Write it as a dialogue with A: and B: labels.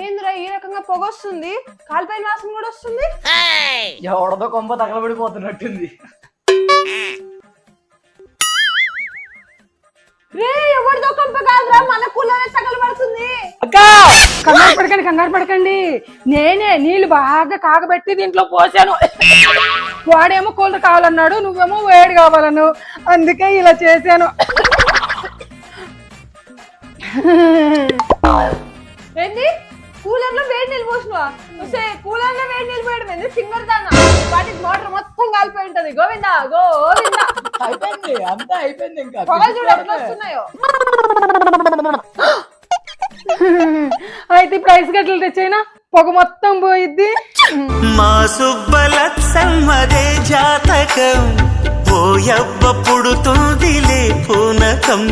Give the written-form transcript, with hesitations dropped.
A: ఏంద్రా ఈ రకంగా పొగ వస్తుంది, కాలిపైన వాసన కూడా వస్తుంది.
B: ఎవడదో కొంప తగలబడిపోతున్నట్టుంది.
A: రే ఎవరిదో కొంప కాదురా, మన కూలరే తగలబడుతుంది.
C: కంగారు పడకండి. నేనే నీళ్లు బాగా కాగబెట్టి దీంట్లో పోసాను. వాడేమో కూలర్ కావాలన్నాడు, నువ్వేమో వేడి కావాలన్నావు, అందుకే ఇలా చేశాను.
A: ఏంటి కూలర్ లో వేడి నీళ్ళు పోసినవా? కూలర్ లో వేడి నీళ్ళు పోయడం ఏంది సింగర్ దాన్నా? వాటికి మోటార్ మొత్తం కాలిపోయి ఉంటది. గోవిందా గోవిందా.
B: అయిపోయింది, అంతా అయిపోయింది. ఇంకా
A: పొగలు చూడు ఎట్లా వస్తున్నాయో.
C: అయితే ఇప్పుడు ఐస్ గడ్డలు తెచ్చైనా పొగ మొత్తం పోయిద్ది.
D: మా సుబ్బలత్సమ్మదే జాతకం, పోయవ్వ పుడుతుందిలే పూనకం.